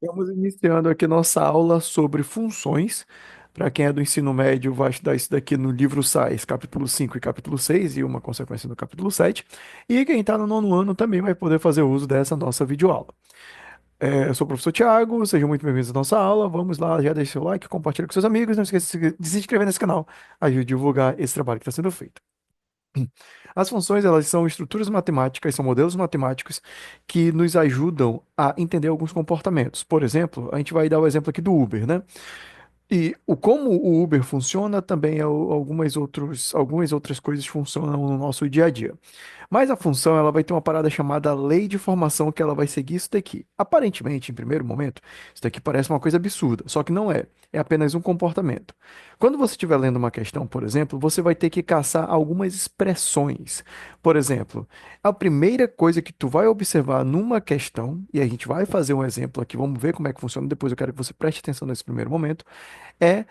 Estamos iniciando aqui nossa aula sobre funções. Para quem é do ensino médio, vai estudar isso daqui no livro SAIS, capítulo 5 e capítulo 6 e uma consequência no capítulo 7. E quem está no nono ano também vai poder fazer uso dessa nossa videoaula. Eu sou o professor Tiago, sejam muito bem-vindos à nossa aula. Vamos lá, já deixa seu like, compartilha com seus amigos, não esqueça de se inscrever nesse canal, ajude a divulgar esse trabalho que está sendo feito. As funções, elas são estruturas matemáticas, são modelos matemáticos que nos ajudam a entender alguns comportamentos. Por exemplo, a gente vai dar o exemplo aqui do Uber, né? E como o Uber funciona, também algumas outras coisas funcionam no nosso dia a dia. Mas a função ela vai ter uma parada chamada lei de formação que ela vai seguir isso daqui. Aparentemente, em primeiro momento, isso daqui parece uma coisa absurda, só que não é. É apenas um comportamento. Quando você estiver lendo uma questão, por exemplo, você vai ter que caçar algumas expressões. Por exemplo, a primeira coisa que tu vai observar numa questão, e a gente vai fazer um exemplo aqui, vamos ver como é que funciona, depois eu quero que você preste atenção nesse primeiro momento, é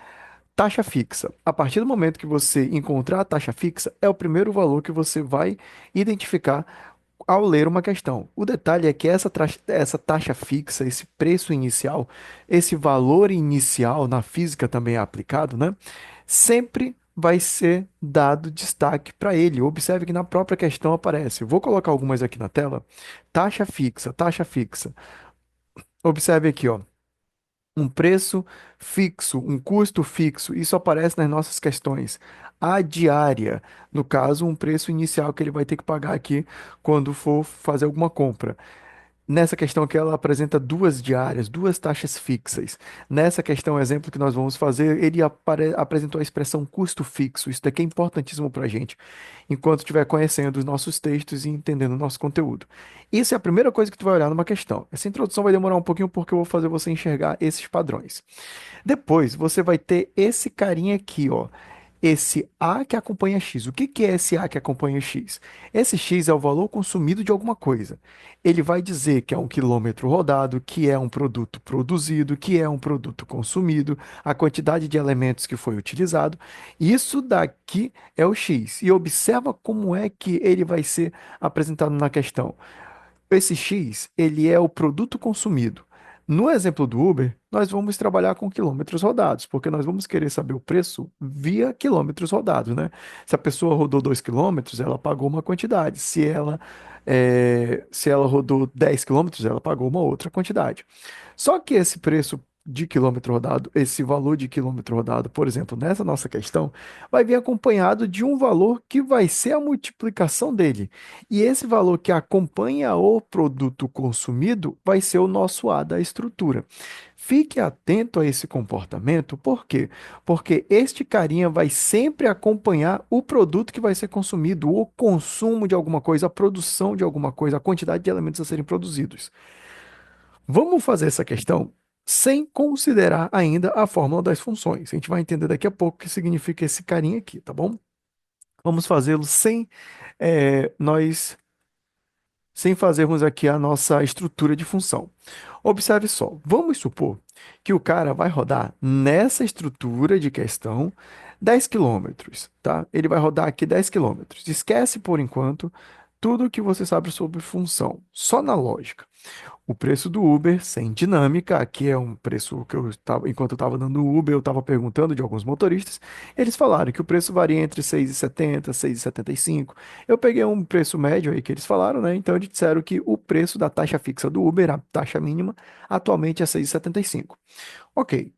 taxa fixa. A partir do momento que você encontrar a taxa fixa, é o primeiro valor que você vai identificar ao ler uma questão. O detalhe é que essa taxa fixa, esse preço inicial, esse valor inicial na física também é aplicado, né? Sempre vai ser dado destaque para ele. Observe que na própria questão aparece. Vou colocar algumas aqui na tela. Taxa fixa, taxa fixa. Observe aqui, ó. Um preço fixo, um custo fixo, isso aparece nas nossas questões. A diária, no caso, um preço inicial que ele vai ter que pagar aqui quando for fazer alguma compra. Nessa questão aqui, ela apresenta duas diárias, duas taxas fixas. Nessa questão, exemplo que nós vamos fazer, ele apresentou a expressão custo fixo. Isso daqui é importantíssimo para a gente, enquanto estiver conhecendo os nossos textos e entendendo o nosso conteúdo. Isso é a primeira coisa que tu vai olhar numa questão. Essa introdução vai demorar um pouquinho porque eu vou fazer você enxergar esses padrões. Depois, você vai ter esse carinha aqui, ó. Esse A que acompanha X. O que que é esse A que acompanha X? Esse X é o valor consumido de alguma coisa. Ele vai dizer que é um quilômetro rodado, que é um produto produzido, que é um produto consumido, a quantidade de elementos que foi utilizado. Isso daqui é o X. E observa como é que ele vai ser apresentado na questão. Esse X, ele é o produto consumido. No exemplo do Uber, nós vamos trabalhar com quilômetros rodados, porque nós vamos querer saber o preço via quilômetros rodados, né? Se a pessoa rodou 2 quilômetros, ela pagou uma quantidade. Se ela rodou 10 quilômetros, ela pagou uma outra quantidade. Só que esse preço de quilômetro rodado, esse valor de quilômetro rodado, por exemplo, nessa nossa questão, vai vir acompanhado de um valor que vai ser a multiplicação dele. E esse valor que acompanha o produto consumido vai ser o nosso A da estrutura. Fique atento a esse comportamento, por quê? Porque este carinha vai sempre acompanhar o produto que vai ser consumido, o consumo de alguma coisa, a produção de alguma coisa, a quantidade de elementos a serem produzidos. Vamos fazer essa questão sem considerar ainda a fórmula das funções. A gente vai entender daqui a pouco o que significa esse carinha aqui, tá bom? Vamos fazê-lo nós sem fazermos aqui a nossa estrutura de função. Observe só, vamos supor que o cara vai rodar nessa estrutura de questão 10 quilômetros, tá? Ele vai rodar aqui 10 quilômetros. Esquece por enquanto tudo o que você sabe sobre função, só na lógica. O preço do Uber sem dinâmica, aqui é um preço que eu estava, enquanto eu estava dando Uber, eu estava perguntando de alguns motoristas, eles falaram que o preço varia entre 6,70 e 6,75. Eu peguei um preço médio aí que eles falaram, né? Então eles disseram que o preço da taxa fixa do Uber, a taxa mínima, atualmente é 6,75. Ok.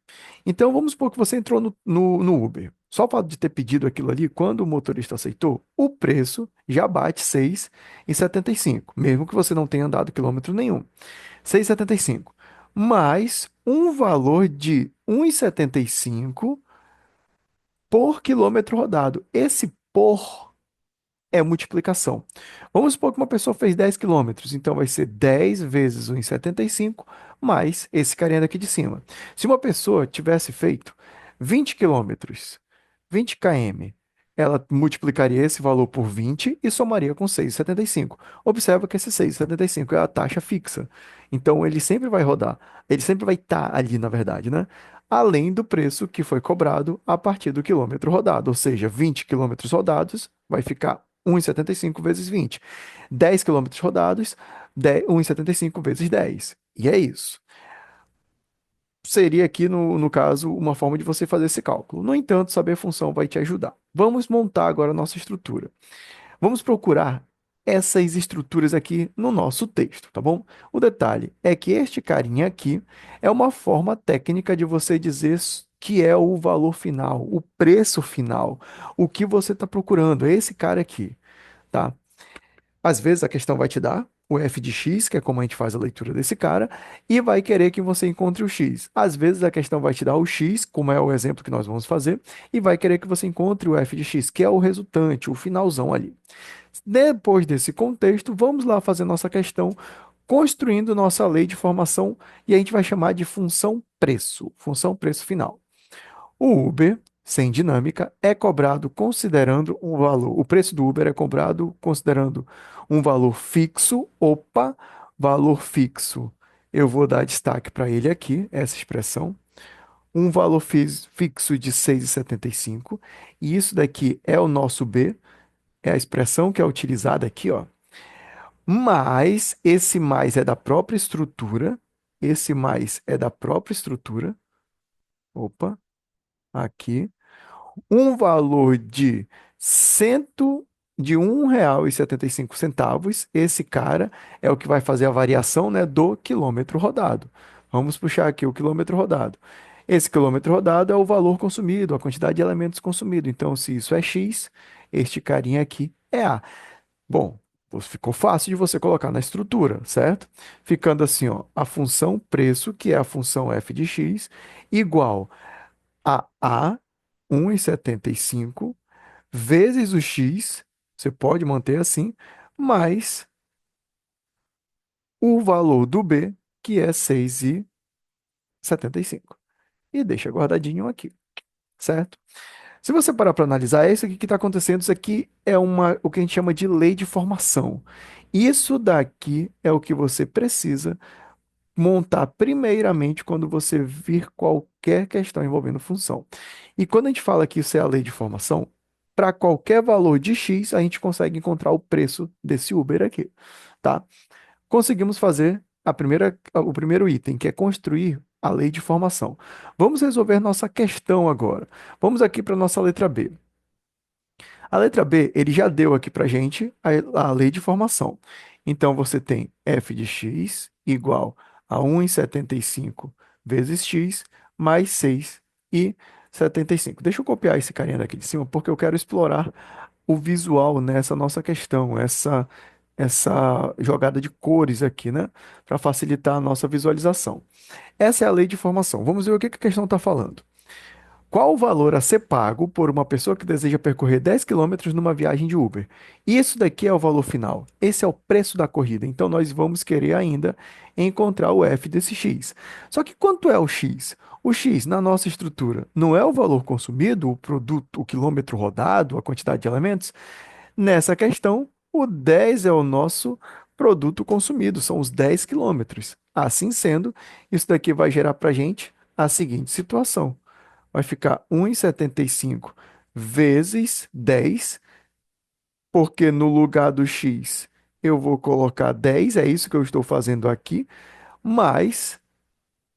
Então vamos supor que você entrou no Uber. Só o fato de ter pedido aquilo ali, quando o motorista aceitou, o preço já bate 6,75, mesmo que você não tenha andado quilômetro nenhum. 6,75. Mais um valor de 1,75 por quilômetro rodado. Esse por é multiplicação. Vamos supor que uma pessoa fez 10 quilômetros, então vai ser 10 vezes 1,75 mais esse carinha daqui de cima. Se uma pessoa tivesse feito 20 quilômetros, 20 km, ela multiplicaria esse valor por 20 e somaria com 6,75. Observa que esse 6,75 é a taxa fixa. Então ele sempre vai rodar, ele sempre vai estar ali, na verdade, né? Além do preço que foi cobrado a partir do quilômetro rodado, ou seja, 20 quilômetros rodados vai ficar 1,75 vezes 20. 10 quilômetros rodados, 1,75 vezes 10. E é isso. seria aqui, no caso, uma forma de você fazer esse cálculo. No entanto, saber a função vai te ajudar. Vamos montar agora a nossa estrutura. Vamos procurar essas estruturas aqui no nosso texto, tá bom? O detalhe é que este carinha aqui é uma forma técnica de você dizer que é o valor final, o preço final, o que você está procurando, é esse cara aqui, tá? Às vezes a questão vai te dar o f de x, que é como a gente faz a leitura desse cara, e vai querer que você encontre o x. Às vezes a questão vai te dar o x, como é o exemplo que nós vamos fazer, e vai querer que você encontre o f de x, que é o resultante, o finalzão ali. Depois desse contexto, vamos lá fazer nossa questão, construindo nossa lei de formação, e a gente vai chamar de função preço final. O Uber, sem dinâmica, é cobrado considerando um valor. O preço do Uber é cobrado considerando um valor fixo. Opa, valor fixo. Eu vou dar destaque para ele aqui, essa expressão. Um valor fixo de 6,75. E isso daqui é o nosso B, é a expressão que é utilizada aqui, ó. Mas esse mais é da própria estrutura. Esse mais é da própria estrutura. Opa, aqui. Um valor de cento de R$ 1,75. Esse cara é o que vai fazer a variação, né, do quilômetro rodado. Vamos puxar aqui o quilômetro rodado. Esse quilômetro rodado é o valor consumido, a quantidade de elementos consumido. Então, se isso é x, este carinha aqui é a. Bom, ficou fácil de você colocar na estrutura, certo? Ficando assim, ó, a função preço, que é a função f de x, igual a 1,75 vezes o x, você pode manter assim, mais o valor do b, que é 6,75. E deixa guardadinho aqui, certo? Se você parar para analisar, é isso aqui que está acontecendo. Isso aqui é o que a gente chama de lei de formação. Isso daqui é o que você precisa montar primeiramente quando você vir qualquer questão envolvendo função. E quando a gente fala que isso é a lei de formação, para qualquer valor de x, a gente consegue encontrar o preço desse Uber aqui, tá? Conseguimos fazer o primeiro item, que é construir a lei de formação. Vamos resolver nossa questão agora. Vamos aqui para nossa letra B. A letra B, ele já deu aqui para gente a lei de formação. Então, você tem f de x igual a 1,75 vezes x mais 6,75. Deixa eu copiar esse carinha daqui de cima, porque eu quero explorar o visual nessa nossa questão, essa jogada de cores aqui, né? Para facilitar a nossa visualização. Essa é a lei de formação. Vamos ver o que que a questão está falando. Qual o valor a ser pago por uma pessoa que deseja percorrer 10 quilômetros numa viagem de Uber? Isso daqui é o valor final. Esse é o preço da corrida. Então nós vamos querer ainda encontrar o f desse x. Só que quanto é o x? O x na nossa estrutura não é o valor consumido, o produto, o quilômetro rodado, a quantidade de elementos? Nessa questão, o 10 é o nosso produto consumido, são os 10 quilômetros. Assim sendo, isso daqui vai gerar para a gente a seguinte situação: vai ficar 1,75 vezes 10, porque no lugar do x eu vou colocar 10, é isso que eu estou fazendo aqui, mais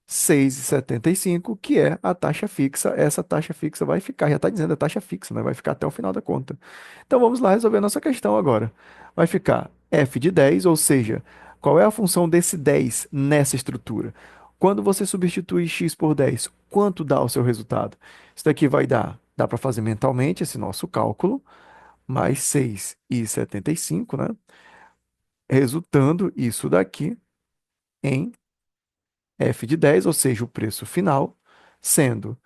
6,75, que é a taxa fixa. Essa taxa fixa vai ficar, já está dizendo a taxa fixa, né? Vai ficar até o final da conta. Então vamos lá resolver a nossa questão agora. Vai ficar f de 10, ou seja, qual é a função desse 10 nessa estrutura? Quando você substitui x por 10, quanto dá o seu resultado? Isso daqui vai dar, dá para fazer mentalmente esse nosso cálculo, mais 6,75, né? Resultando isso daqui em f de 10, ou seja, o preço final, sendo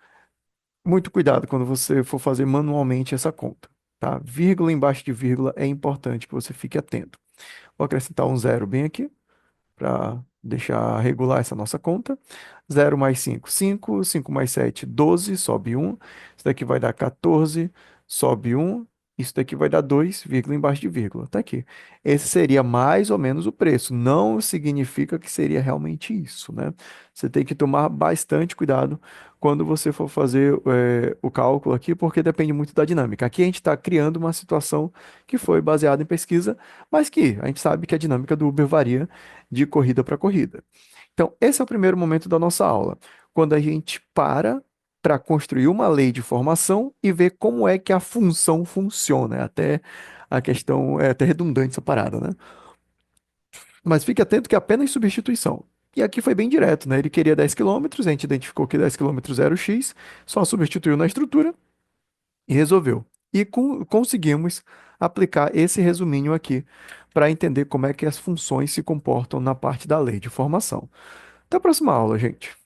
muito cuidado quando você for fazer manualmente essa conta, tá? Vírgula embaixo de vírgula é importante que você fique atento. Vou acrescentar um zero bem aqui para deixar regular essa nossa conta. 0 mais 5, 5. 5 mais 7, 12, sobe 1. Isso daqui vai dar 14, sobe 1. Isso daqui vai dar 2, vírgula embaixo de vírgula. Tá aqui. Esse seria mais ou menos o preço. Não significa que seria realmente isso, né? Você tem que tomar bastante cuidado quando você for fazer o cálculo aqui, porque depende muito da dinâmica. Aqui a gente está criando uma situação que foi baseada em pesquisa, mas que a gente sabe que a dinâmica do Uber varia de corrida para corrida. Então, esse é o primeiro momento da nossa aula. quando a gente para construir uma lei de formação e ver como é que a função funciona. É até a questão é até redundante essa parada, né? Mas fique atento que é apenas substituição. E aqui foi bem direto, né? Ele queria 10 quilômetros, a gente identificou que 10 quilômetros era o X, só substituiu na estrutura e resolveu. E conseguimos aplicar esse resuminho aqui para entender como é que as funções se comportam na parte da lei de formação. Até a próxima aula, gente.